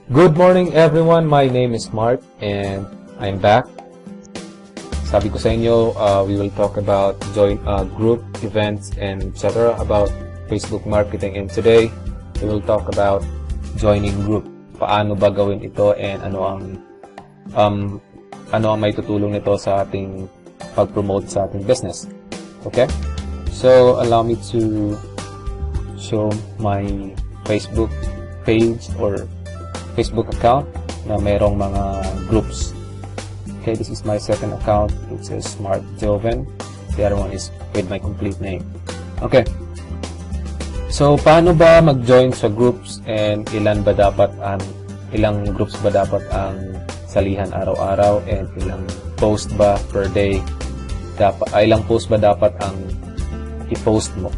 Good morning everyone, my name is Mark and I'm back. Sabi ko sa inyo, we will talk about group events and etc. about Facebook marketing, and today we will talk about joining group. Paano ba gawin ito and ano ang may tutulong nito sa ating pag-promote sa ating business. Okay? So allow me to show my Facebook page or Facebook account na mayroong mga groups. Okay, this is my second account, which is Smart Joven. The other one is with my complete name. Okay. So, paano ba mag-join sa groups and ilang groups ba dapat ang salihan araw-araw and ilang post ba per day? Ilang post ba dapat ang i-post mo?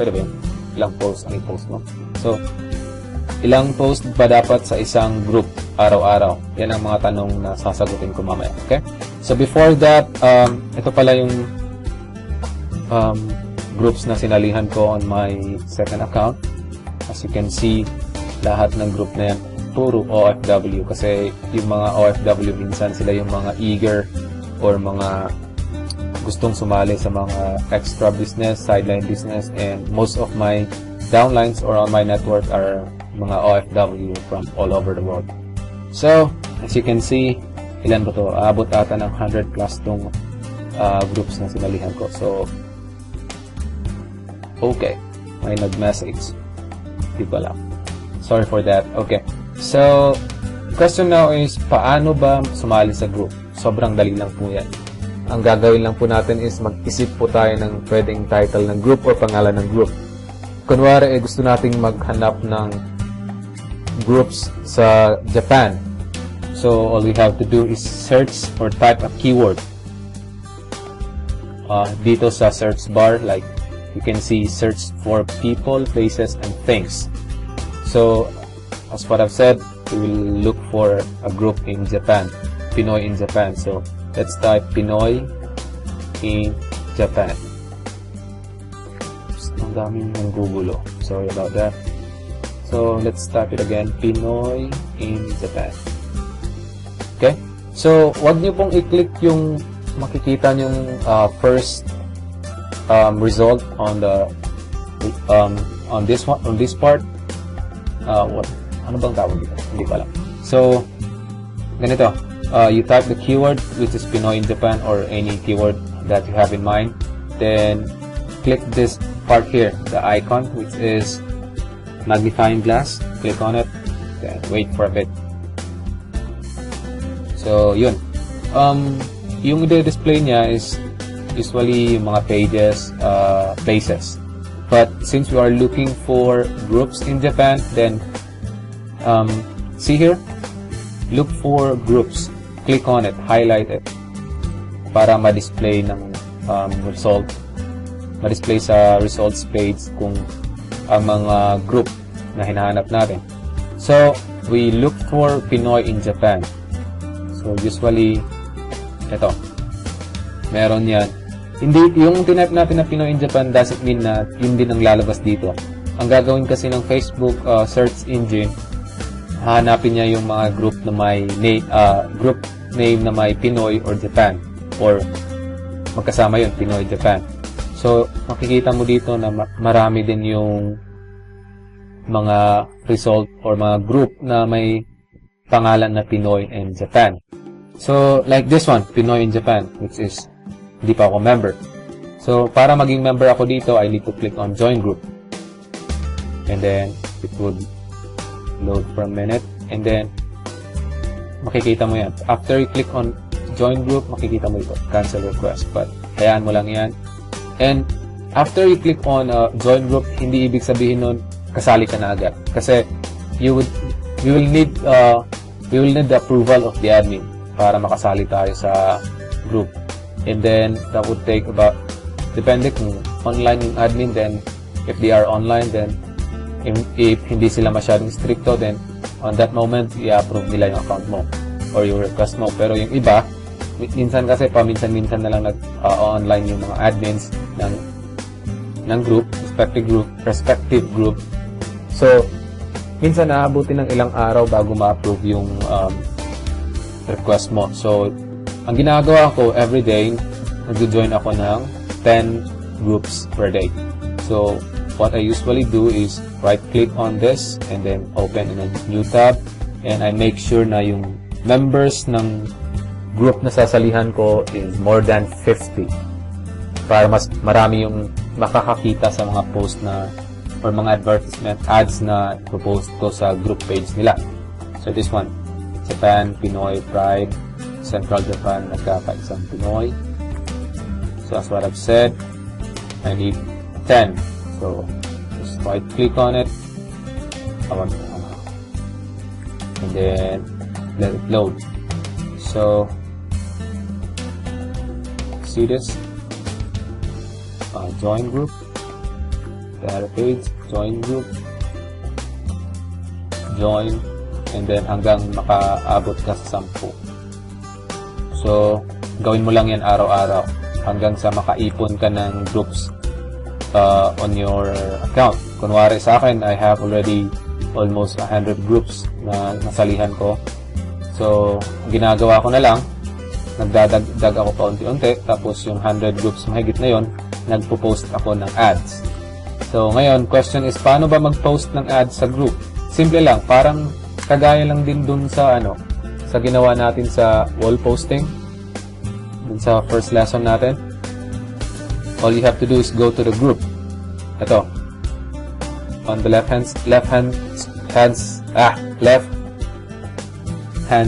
Pwede ba yun? Ilang post ang i-post mo? So, ilang post ba dapat sa isang group araw-araw? Yan ang mga tanong na sasagutin ko mamaya. Okay? So before that, ito pala yung groups na sinalihan ko on my second account. As you can see, lahat ng group na yan, puro OFW. Kasi yung mga OFW, minsan sila yung mga eager or mga gustong sumali sa mga extra business, sideline business, and most of my downlines or on my network are mga OFW from all over the world. So, as you can see, ilan ba to? Abot ata ng 100 plus tong groups na sinalihan ko. So, okay. May nag-message. Di ba lang. Sorry for that. Okay. So, question now is, paano ba sumali sa group? Sobrang dali lang po yan. Ang gagawin lang po natin is mag-isip po tayo ng pwedeng title ng group or pangalan ng group. Kunwari, gusto nating maghanap ng groups sa Japan. So, all we have to do is search or type a keyword. Dito sa search bar, like, you can see search for people, places, and things. So, as what I've said, we will look for a group in Japan. Pinoy in Japan. So, let's type Pinoy in Japan. Ang daming nanggugulo. Sorry about that. So, let's type it again. Pinoy in Japan. Okay? So, wag nyo pong i-click yung makikita nyong first result on the on this part. Ano bang tawag dito? Hindi pa lang. So, ganito. You type the keyword, which is Pinoy in Japan, or any keyword that you have in mind. Then, click this part here, the icon, which is magnifying glass. Click on it. Then wait for a bit. So, yun. Yung i-display niya is usually mga pages, places. But since we are looking for groups in Japan, then see here, look for groups. Click on it, highlight it para ma-display ng result. Ma-display sa results page kung ang mga group na hinahanap natin. So, we look for Pinoy in Japan. So, usually, ito. Meron yan. Hindi, yung tinype natin na Pinoy in Japan doesn't mean na yun din ang lalabas dito. Ang gagawin kasi ng Facebook search engine, hahanapin niya yung mga group na may group name na may Pinoy or Japan. Or, magkasama yun, Pinoy, Japan. So, makikita mo dito na marami din yung mga result or mga group na may pangalan na Pinoy in Japan. So, like this one, Pinoy in Japan, which is, hindi pa ako member. So, para maging member ako dito, I need to click on Join Group. And then, it would load for a minute. And then, makikita mo yan. After you click on Join Group, makikita mo ito, Cancel Request. But, hayaan mo lang yan. And after you click on join group, hindi ibig sabihin nun kasali ka na agad. Kasi we will need the approval of the admin para makasali tayo sa group. And then that would take about, depende kung online yung admin, then if they are online, then if hindi sila masyadong stricto, then on that moment i-approve nila yung account mo or yung request mo. Pero yung iba, minsan kasi paminsan-minsan na lang nag-online yung mga admins ng group, respective group. So, minsan aabutin ng ilang araw bago ma-approve yung request mo. So, ang ginagawa ko everyday, nag-join ako ng 10 groups per day. So, what I usually do is right-click on this and then open in a new tab, and I make sure na yung members ng group na sasalihan ko is more than 50 para mas marami yung makakakita sa mga post na or mga advertisement ads na ipopost ko sa group page nila. So this one, Japan, Pinoy, Pride, Central Japan, nagkakaisang Pinoy. So as what I've said, I need 10. So just right click on it, and then let it load. So see this, join group, data page, join group, join, and then hanggang makaabot ka sa 10. So gawin mo lang yan araw-araw hanggang sa makaipon ka ng groups on your account. Kunwari sa akin, I have already almost 100 groups na nasalihan ko. So ginagawa ko na lang, nagdadagdag ako paunti-unti, tapos yung 100 groups mahigit na yon, nagpo-post ako ng ads. So ngayon, question is, paano ba mag-post ng ads sa group? Simple lang, parang kagaya lang din dun sa sa ginawa natin sa wall posting, dun sa first lesson natin. All you have to do is go to the group. Ito, on the left hand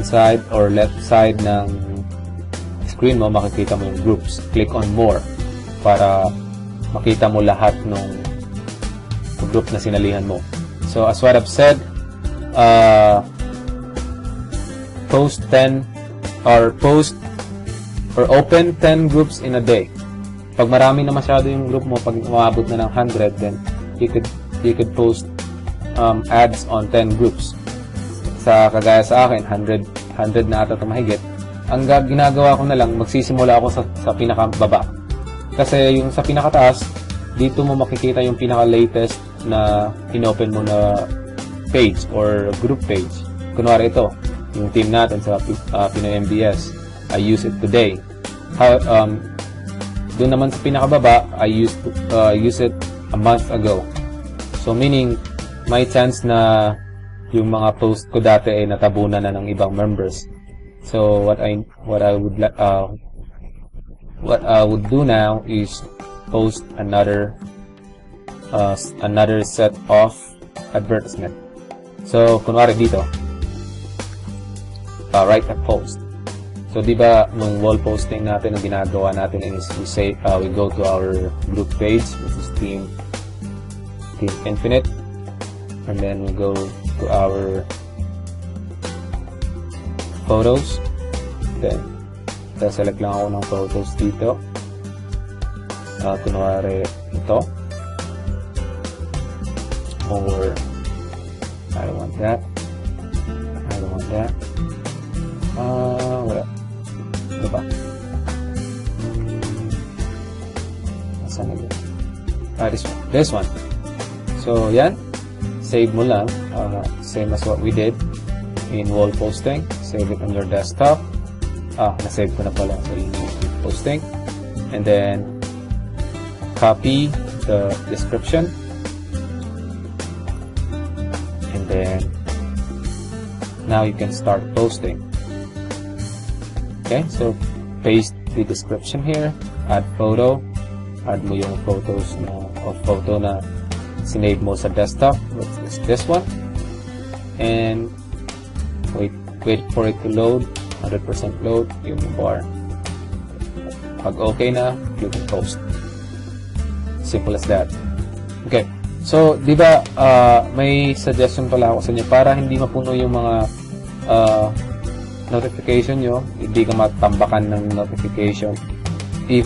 side or left side ng screen mo, makikita mo yung groups. Click on more para makita mo lahat ng group na sinalihan mo. So as what I've said, post 10 or open 10 groups in a day. Pag marami na masyado yung group mo, pag umabot na ng 100, then you could post ads on 10 groups. Sa kagaya sa akin, 100 na ata mahigit. Ang ginagawa ko na lang, magsisimula ako sa pinakababa. Kasi yung sa pinakataas, dito mo makikita yung pinaka-latest na inopen mo na page or group page. Kunwari ito, yung team natin sa Pinoy MBS. I use it today. Doon naman sa pinakababa, I use it a month ago. So meaning, may chance na yung mga post ko dati ay natabunan na ng ibang members. So what I would do now is post another set of advertisement. So kunwari dito, write a post. So di ba nung wall posting natin, ang ginagawa natin is we go to our group page, which is Team Infinite, and then we go to our photos. Then select lang ako ng photos dito. Kunwari ito, or I don't want that. Wala. Ito ba? Saan na yun? This one. So, yan. Save mo lang. Same as what we did in wall posting. Save it on your desktop. Nasave ko na pala sa posting. And then, copy the description. And then, now you can start posting. Okay, so paste the description here, add photo, add mo yung photos photo na sinave mo sa desktop, which is this one, and wait for it to load, 100% load, yung bar. Pag okay na, you can post. Simple as that. Okay, so di ba may suggestion pala ako sa inyo para hindi mapuno yung mga notification nyo, hindi ka matambakan ng notification. If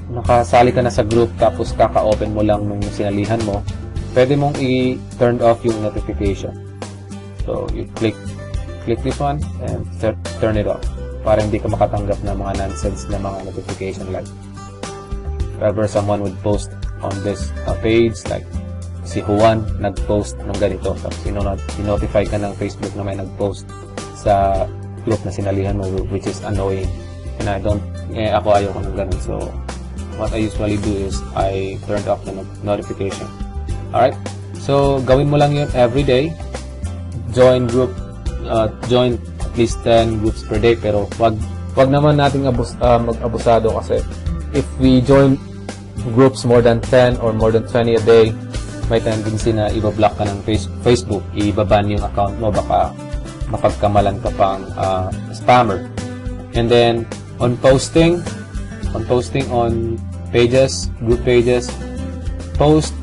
nakasali ka na sa group tapos kaka-open mo lang nung sinalihan mo, pwede mong i-turn off yung notification. So you click this one and turn it off para hindi ka makatanggap ng mga nonsense na mga notification like if ever someone would post on this page like si Juan nag-post ng ganito. Tapos notify ka ng Facebook na may nag-post sa group na sinalihan mo, which is annoying. And ako ayoko ng ganun. So, what I usually do is I turn off the notification. Alright? So, gawin mo lang yun every day. Join at least 10 groups per day. Pero, wag naman nating mag-abusado kasi if we join groups more than 10 or more than 20 a day, may tendency na i-block ka ng Facebook, i-ban yung account mo, baka mapagkamalan ka pang spammer. And then, on posting on pages, group pages, post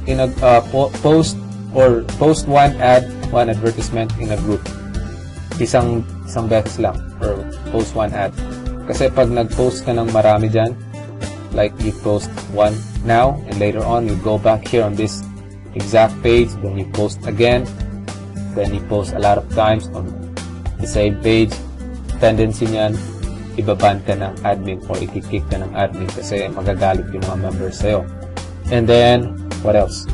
one advertisement in a group. Isang beses lang, or post one ad. Kasi pag nag-post ka ng marami dyan, like you post one now, and later on you go back here on this exact page, then you post again, then you post a lot of times on the same page, tendency niyan, ibaban ka ng admin or i-kick ka ng admin kasi magagalit yung mga members sa'yo. And then, what else?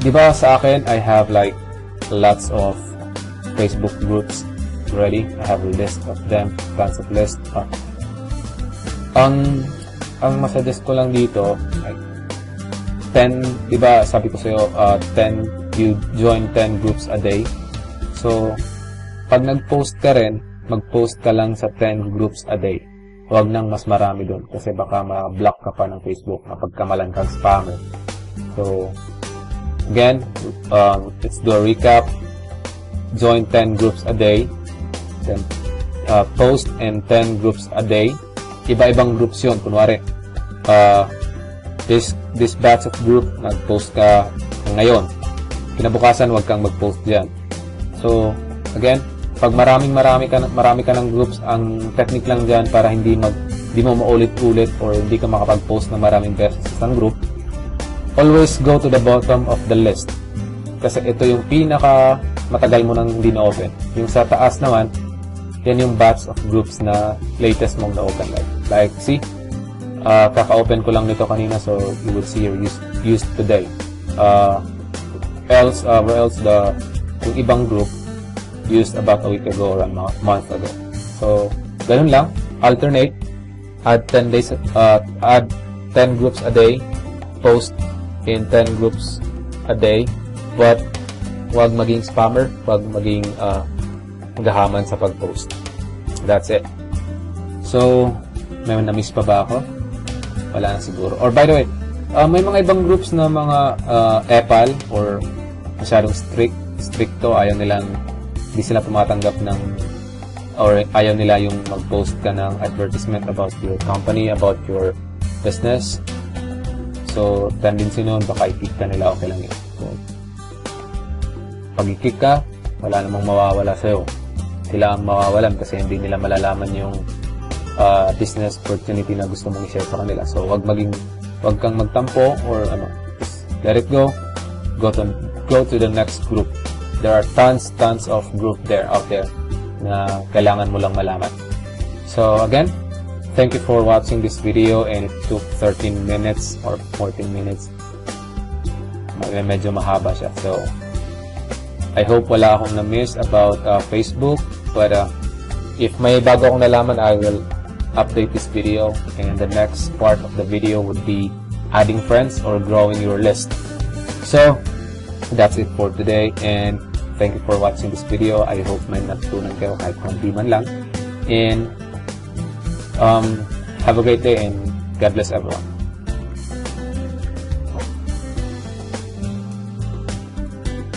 Di ba sa akin, I have like lots of Facebook groups already. I have a list of them, tons of list. Ang masuggest ko lang dito, like 10, di ba sabi ko sa'yo, 10, you join 10 groups a day. So, pag nag-post ka rin, mag-post ka lang sa 10 groups a day. Huwag nang mas marami doon kasi baka ma-block ka pa ng Facebook, mapagkamalan kang spammer. So, again, let's do a recap. Join 10 groups a day. Then, post in 10 groups a day. Iba-ibang groups yun. Kunwari, this batch of group, nag-post ka ngayon. Kinabukasan, huwag kang mag-post dyan. So, again, pag marami ka ng groups, ang technique lang dyan para hindi mo maulit-ulit or hindi ka makapag-post ng maraming beses sa isang group, always go to the bottom of the list. Kasi ito yung pinaka matagal mo nang hindi na-open. Yung sa taas naman, yan yung batch of groups na latest mong na-open. Like, see? Kaka-open ko lang nito kanina, so you will see your used today. Where else yung ibang group used about a week ago or a month ago. So, ganun lang. Alternate. Add 10 groups a day. Post in 10 groups a day. But, huwag maging spammer. Huwag maging gahaman sa pag-post. That's it. So, may na-miss pa ba ako? Wala na siguro. Or by the way, may mga ibang groups na mga epal or masyadong stricto. Hindi sila tumatanggap ng or ayaw nila yung mag-post ka ng advertisement about your company, about your business. So, tendency nun, baka i-kick ka nila, okay lang yun. So, pag i-kick ka, wala namang mawawala sa'yo. Sila ang mawawalan kasi hindi nila malalaman yung business opportunity na gusto mong i-share sa kanila. So, wag kang magtampo or just let it go. Go to the next group. There are tons of group out there na kailangan mo lang malaman. So again, thank you for watching this video, and it took 13 minutes or 14 minutes. Medyo mahaba siya. So I hope wala akong na-miss about Facebook, but if may bago akong nalaman, I will update this video, and the next part of the video would be adding friends or growing your list. So that's it for today, and thank you for watching this video. I hope may natutunan kayo kahit konti man lang. And have a great day, and God bless everyone.